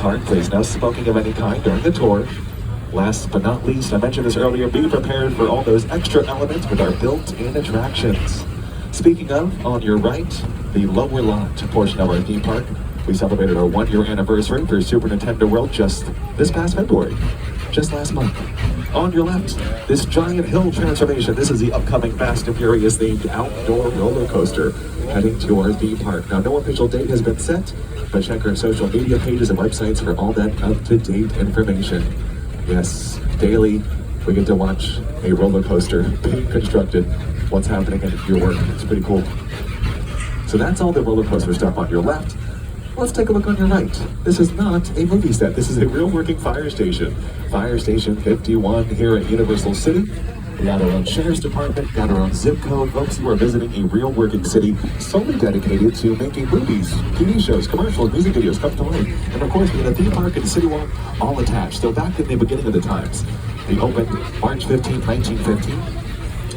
Park, please no smoking of any kind during the tour. Last but not least, I mentioned this earlier, be prepared for all those extra elements with our built-in attractions. Speaking of, on your right, the lower lot portion of our theme park. We celebrated our 1-year anniversary for Super Nintendo World just this past February, just last month. On your left, this giant hill transformation. This is the upcoming Fast and Furious themed outdoor roller coaster heading to our theme park. Now, no official date has been set, but check our social media pages and websites for all that up-to-date information. Yes, daily we get to watch a roller coaster being constructed. What's happening at your work? It's pretty cool. So that's all the roller coaster stuff on your left. Let's take a look on your right. This is not a movie set. This is a real working fire station. Fire Station 51 here at Universal City. We got our own sheriff's department, got our own zip code. Folks, you are visiting a real working city solely dedicated to making movies, TV shows, commercials, music videos come to life. And of course, we had a theme park and City Walk all attached. So back in the beginning of the times, they opened March 15, 1915.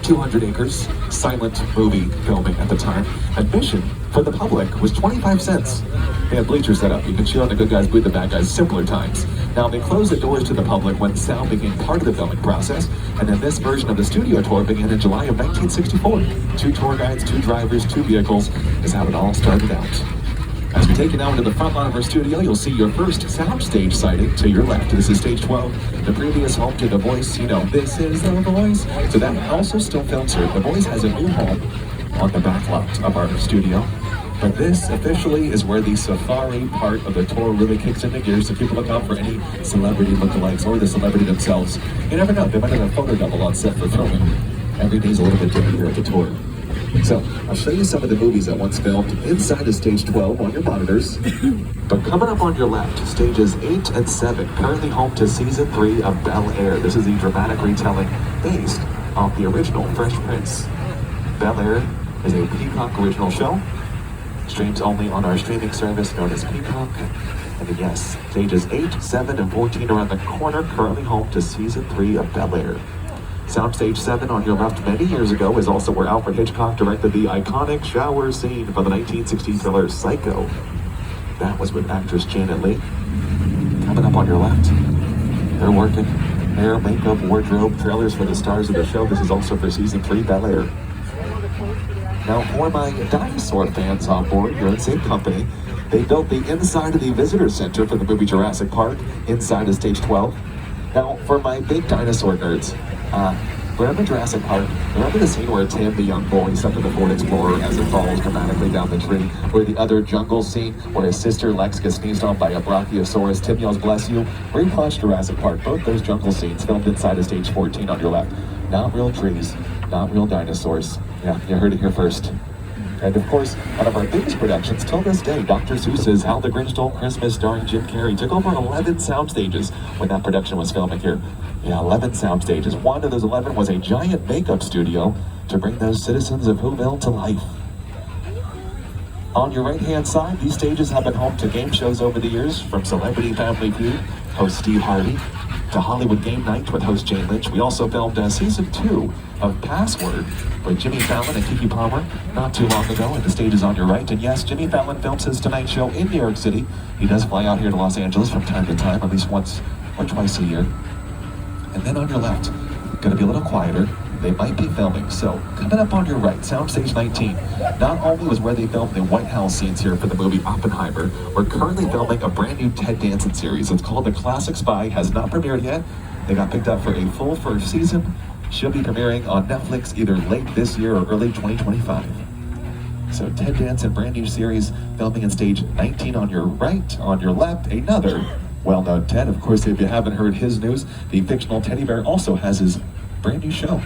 200 acres, silent movie filming at the time. Admission for the public was 25 cents. They had bleachers set up. You could cheer on the good guys, boo the bad guys, simpler times. Now, they closed the doors to the public when sound became part of the filming process, and then this version of the studio tour began in July of 1964. 2 tour guides, 2 drivers, 2 vehicles is how it all started out. As we take you now into the front line of our studio, you'll see your first soundstage sighting to your left. This is stage 12, the previous home to The Voice. You know, this is The Voice. So that also still films here. The Voice has a new home on the back lot of our studio. But this officially is where the safari part of the tour really kicks into gear, so keep a look out for any celebrity lookalikes or the celebrity themselves. You never know, they might have a photo double on set for filming. Every day's a little bit different here at the tour. So, I'll show you some of the movies that once filmed inside of stage 12 on your monitors. But coming up on your left, stages 8 and 7, currently home to season 3 of Bel-Air. This is the dramatic retelling based off the original Fresh Prince. Bel-Air is a Peacock original show, streams only on our streaming service known as Peacock. And then yes, stages 8, 7, and 14 around the corner, currently home to season 3 of Bel-Air. Soundstage 7 on your left many years ago is also where Alfred Hitchcock directed the iconic shower scene for the 1960 thriller Psycho. That was with actress Janet Leigh. Coming up on your left, they're working hair, makeup, wardrobe, trailers for the stars of the show. This is also for season 3 Bel-Air. Now for my dinosaur fans on board, you're in the same company. They built the inside of the visitor center for the movie Jurassic Park inside of stage 12. Now for my big dinosaur nerds, remember Jurassic Park? Remember the scene where Tim, the young boy, stepped in the Ford Explorer as it falls dramatically down the tree? Or the other jungle scene where his sister Lex gets sneezed on by a Brachiosaurus? Tim yells, "Bless you." Rewatch Jurassic Park. Both those jungle scenes filmed inside of stage 14 on your left. Not real trees, not real dinosaurs. Yeah, you heard it here first. And of course, one of our biggest productions till this day, Dr. Seuss's How the Grinch Stole Christmas starring Jim Carrey, took over 11 sound stages when that production was filming here. Yeah, 11 sound stages. One of those 11 was a giant makeup studio to bring those citizens of Whoville to life. On your right-hand side, these stages have been home to game shows over the years, from Celebrity Family Feud, host Steve Harvey, to Hollywood Game Night with host Jane Lynch. We also filmed season 2 of Password with Jimmy Fallon and Keke Palmer not too long ago, and the stage is on your right. And yes, Jimmy Fallon films his Tonight Show in New York City. He does fly out here to Los Angeles from time to time, at least once or twice a year. And then on your left, gonna be a little quieter. They might be filming. So, coming up on your right, Soundstage 19. Not only was where they filmed the White House scenes here for the movie Oppenheimer, we're currently filming a brand new Ted Danson series. It's called The Classic Spy, has not premiered yet. They got picked up for a full first season. She'll be premiering on Netflix either late this year or early 2025. So Ted Danson, brand new series, filming in stage 19 on your right. On your left, another well-known Ted. Of course, if you haven't heard his news, the fictional teddy bear also has his brand new show.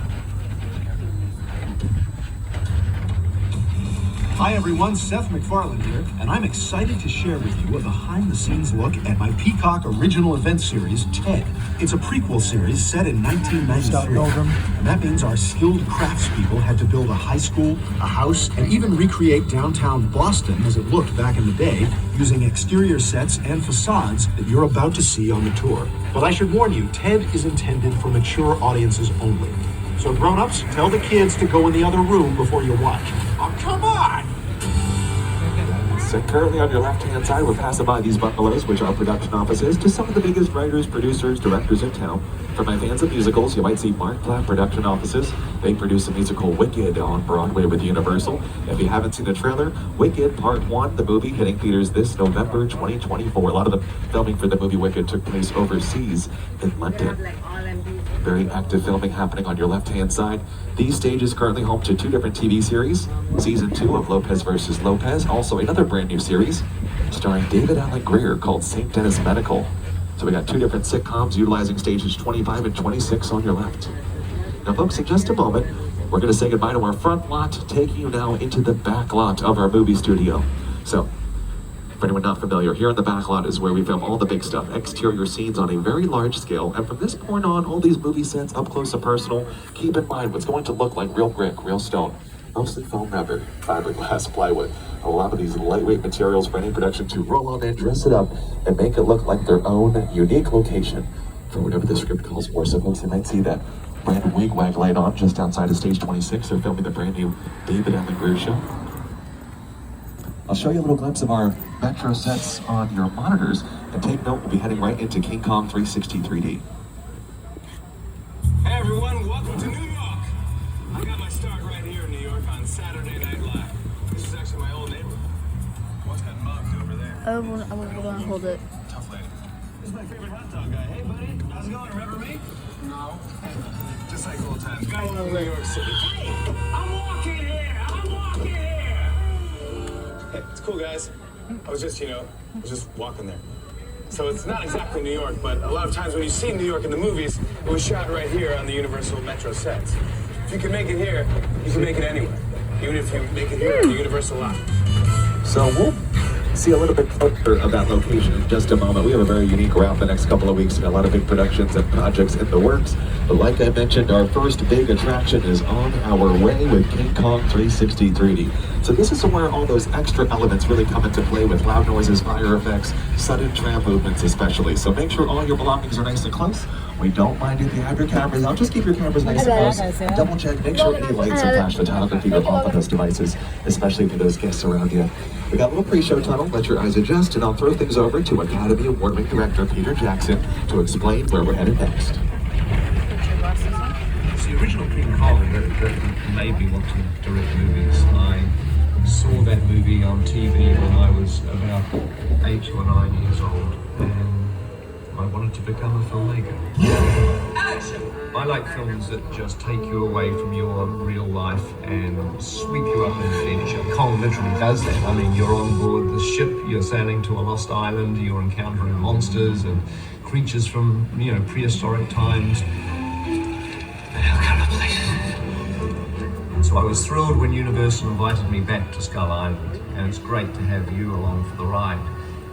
Hi everyone, Seth MacFarlane here, and I'm excited to share with you a behind-the-scenes look at my Peacock original event series, TED. It's a prequel series set in 1993, and that means our skilled craftspeople had to build a high school, a house, and even recreate downtown Boston as it looked back in the day, using exterior sets and facades that you're about to see on the tour. But I should warn you, TED is intended for mature audiences only. So grown-ups, tell the kids to go in the other room before you watch. Oh, come on! And currently on your left-hand side, we're passing by these bungalows, which are production offices to some of the biggest writers, producers, directors in town. For my fans of musicals, you might see Mark Platt production offices. They produce the musical Wicked on Broadway with Universal. If you haven't seen the trailer, Wicked Part 1, the movie, hitting theaters this November 2024. A lot of the filming for the movie Wicked took place overseas in London. Very active filming happening on your left-hand side. These stages currently home to 2 different TV series. Season 2 of Lopez vs. Lopez, also another brand new series starring David Alan Grier called St. Dennis Medical. So we got 2 different sitcoms utilizing stages 25 and 26 on your left. Now folks, in just a moment, we're going to say goodbye to our front lot, taking you now into the back lot of our movie studio. So, for anyone not familiar, here in the back lot is where we film all the big stuff, exterior scenes on a very large scale, and from this point on, all these movie sets up close and personal. Keep in mind what's going to look like real brick, real stone, mostly foam rubber, fiberglass, plywood, a lot of these lightweight materials for any production to roll on and dress it up and make it look like their own unique location for whatever the script calls for. So folks, you might see that brand new wig-wag light on just outside of stage 26. They're filming the brand new David Alan Grier show. I'll show you a little glimpse of our Metro sets on your monitors, and take note, we'll be heading right into King Kong 360 3D. Hey everyone, welcome to New York. I got my start right here in New York on Saturday Night Live. This is actually my old neighborhood. What's that mugged over there? I'm gonna hold it. Tough lady. This is my favorite hot dog guy. Hey buddy, how's it going? Remember me? No. Just like old times. Guys love New York City. Hey, I'm walking here. Hey, it's cool, guys. I was just walking there. So it's not exactly New York, but a lot of times when you see New York in the movies, it was shot right here on the Universal Metro sets. If you can make it here, you can make it anywhere. Even if you make it here on the Universal lot. So we'll see a little bit closer of that location in just a moment. We have a very unique route the next couple of weeks. We've got a lot of big productions and projects in the works. But like I mentioned, our first big attraction is on our way with King Kong 360 3D. So this is where all those extra elements really come into play with loud noises, fire effects, sudden tram movements especially. So make sure all your belongings are nice and close. We don't mind if you have your cameras out. Just keep your cameras nice and close. Double check, make sure any lights and flash photography are off on those devices, especially for those guests around you. We got a little pre-show tunnel, let your eyes adjust, and I'll throw things over to Academy Award-winning director Peter Jackson to explain where we're headed next. It's the original King Kong that made me want to direct movies. I saw that movie on TV when I was about 8 or 9 years old, and I wanted to become a filmmaker. I like films that just take you away from your real life and sweep you up in adventure. Kong literally does that. I mean, you're on board the ship, you're sailing to a lost island, you're encountering monsters and creatures from, prehistoric times. So I was thrilled when Universal invited me back to Skull Island, and it's great to have you along for the ride.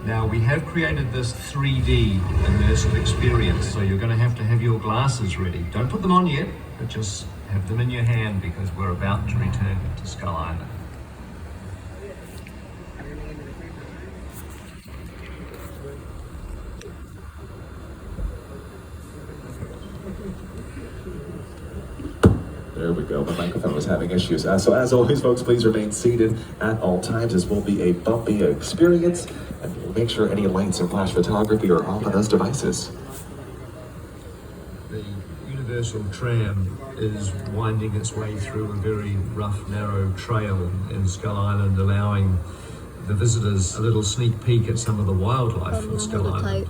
Now, we have created this 3D immersive experience, so you're going to have your glasses ready. Don't put them on yet, but just have them in your hand because we're about to return to Skull Island. There we go, my microphone was having issues. So as always, folks, please remain seated at all times. This will be a bumpy experience, and we'll make sure any lights and flash photography are off on those devices. The Universal tram is winding its way through a very rough, narrow trail in Skull Island, allowing the visitors a little sneak peek at some of the wildlife in Skull Island.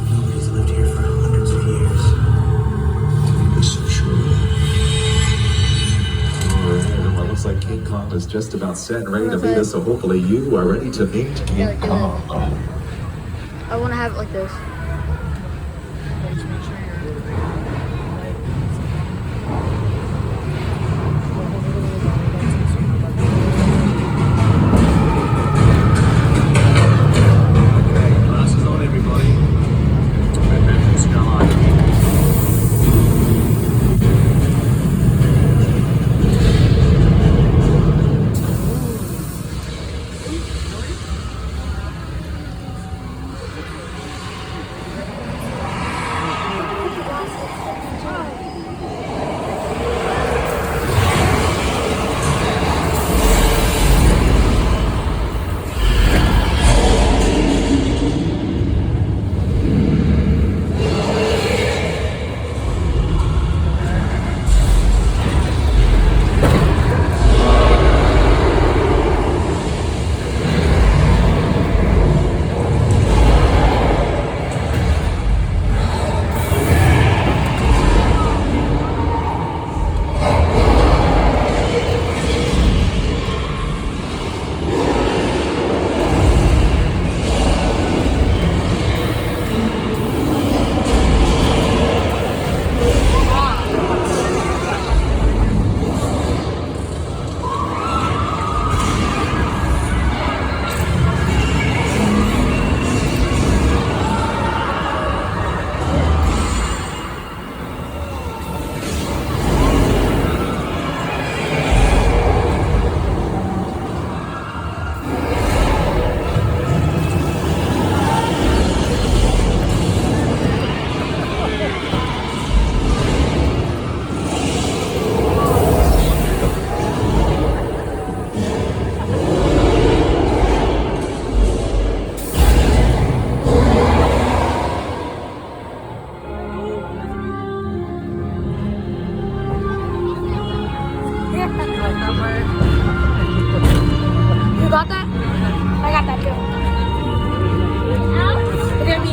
Nobody's lived here for hundreds of years. It's so true. Well, it looks like King Kong is just about set and ready to meet us, so hopefully you are ready to meet King Kong. I want to have it like this. Glasses on, everybody. We're back in Skull Island. You got that? I got that too. It's gonna be